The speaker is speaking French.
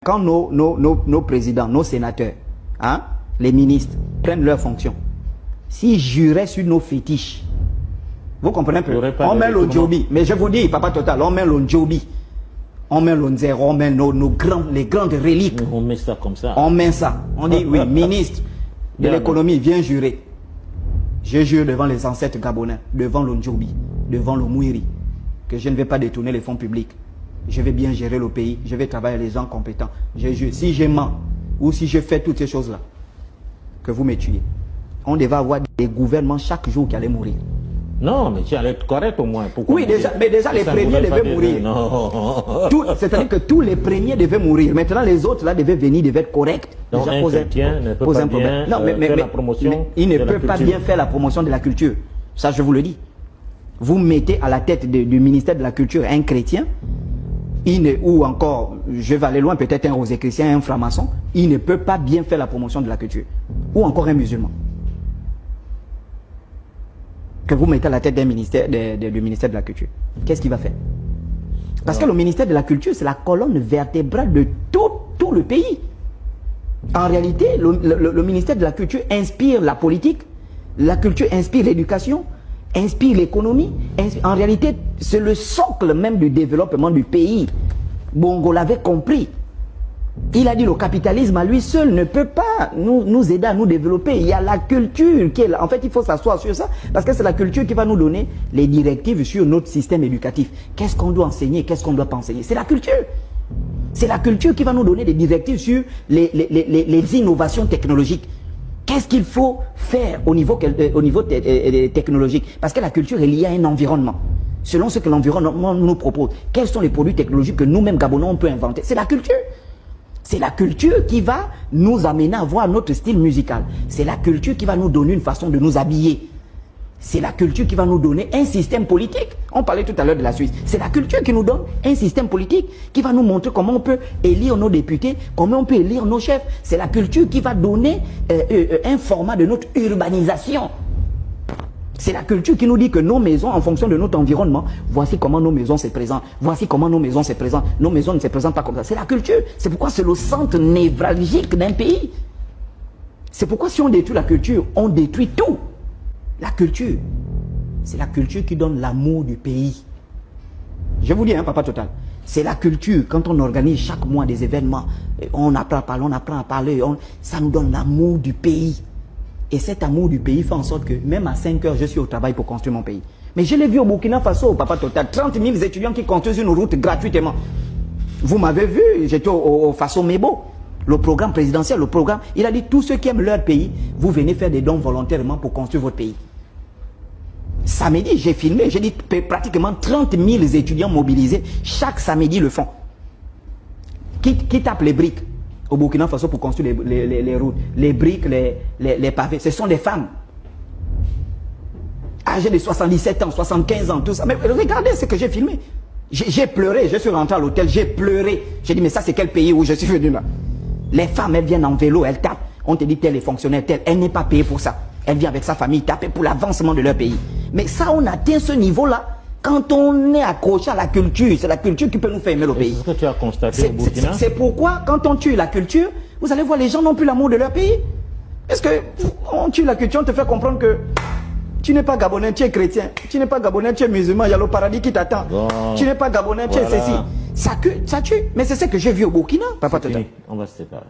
Quand nos présidents, nos sénateurs, hein, les ministres prennent leurs fonctions, s'ils juraient sur nos fétiches, vous comprenez un peu? On met l'Ondjobi, mais je vous dis, Papa Total, on met l'Ondjobi, on met l'Onzero, on met les grandes reliques. On met ça comme ça. On met ça. On dit, oui, ministre de l'économie, viens jurer. Je jure devant les ancêtres gabonais, devant l'Ondjobi, devant le Mouiri, que je ne vais pas détourner les fonds publics. Je vais bien gérer le pays, je vais travailler avec les gens compétents. Je jure, si je mens ou si je fais toutes ces choses-là, que vous me tuez, on devait avoir des gouvernements chaque jour qui allaient mourir. Non, mais tu allais être correct au moins. Pourquoi oui, déjà, mais déjà les premiers devaient mourir. C'est-à-dire que tous les premiers devaient mourir. Maintenant, les autres là devaient venir, devaient être corrects. Donc déjà, un chrétien ne peut pas bien faire la promotion. Il ne peut pas bien faire la promotion de la culture. Ça, je vous le dis. Vous mettez à la tête du ministère de la Culture un chrétien, ou encore, je vais aller loin, peut-être un rosicrucien, un franc-maçon, il ne peut pas bien faire la promotion de la culture. Ou encore un musulman. Que vous mettez à la tête du ministère de la Culture. Qu'est-ce qu'il va faire? Parce que le ministère de la Culture, c'est la colonne vertébrale de tout le pays. En réalité, le ministère de la Culture inspire la politique, la culture inspire l'éducation, inspire l'économie. En réalité, c'est le socle même du développement du pays. Bongo l'avait compris. Il a dit le capitalisme à lui seul ne peut pas nous aider à nous développer. Il y a la culture qui est là. En fait, il faut s'asseoir sur ça parce que c'est la culture qui va nous donner les directives sur notre système éducatif. Qu'est-ce qu'on doit enseigner, qu'est-ce qu'on ne doit pas enseigner? C'est la culture. C'est la culture qui va nous donner des directives sur les innovations technologiques. Qu'est-ce qu'il faut faire au niveau technologique? Parce que la culture est liée à un environnement. Selon ce que l'environnement nous propose, quels sont les produits technologiques que nous-mêmes, Gabonais, on peut inventer? C'est la culture. C'est la culture qui va nous amener à voir notre style musical. C'est la culture qui va nous donner une façon de nous habiller. C'est la culture qui va nous donner un système politique. On parlait tout à l'heure de la Suisse. C'est la culture qui nous donne un système politique qui va nous montrer comment on peut élire nos députés, comment on peut élire nos chefs. C'est la culture qui va donner un format de notre urbanisation. C'est la culture qui nous dit que nos maisons, en fonction de notre environnement, voici comment nos maisons se présentent. Voici comment nos maisons se présentent. Nos maisons ne se présentent pas comme ça. C'est la culture. C'est pourquoi c'est le centre névralgique d'un pays. C'est pourquoi si on détruit la culture, on détruit tout. La culture, c'est la culture qui donne l'amour du pays. Je vous dis, hein, Papa Total, c'est la culture, quand on organise chaque mois des événements, on apprend à parler, ça nous donne l'amour du pays. Et cet amour du pays fait en sorte que même à 5 heures, je suis au travail pour construire mon pays. Mais je l'ai vu au Burkina Faso, Papa Total, 30 000 étudiants qui construisent une route gratuitement. Vous m'avez vu, j'étais au Faso Mebo. Le programme présidentiel, il a dit tous ceux qui aiment leur pays, vous venez faire des dons volontairement pour construire votre pays. Samedi, j'ai filmé, j'ai dit pratiquement 30 000 étudiants mobilisés, chaque samedi le font. Qui tapent les briques au Burkina Faso pour construire les routes, les briques, les pavés, ce sont des femmes. Âgées de 77 ans, 75 ans, tout ça. Mais regardez ce que j'ai filmé. J'ai pleuré, je suis rentré à l'hôtel, j'ai pleuré. J'ai dit, mais ça c'est quel pays où je suis venu là? Les femmes, elles viennent en vélo, elles tapent. On te dit, tel est fonctionnaire, tel. Elle n'est pas payée pour ça. Elle vient avec sa famille taper pour l'avancement de leur pays. Mais ça, on atteint ce niveau-là quand on est accroché à la culture. C'est la culture qui peut nous faire aimer le pays. C'est ce que tu as constaté au Burkina. C'est pourquoi, quand on tue la culture, vous allez voir, les gens n'ont plus l'amour de leur pays. Parce que on tue la culture, on te fait comprendre que tu n'es pas Gabonais, tu es chrétien. Tu n'es pas Gabonais, tu es musulman, il y a le paradis qui t'attend. Bon, tu n'es pas Gabonais, tu es ceci. Ça tue. Mais c'est ce que j'ai vu au Burkina, Papa Total. On va se séparer.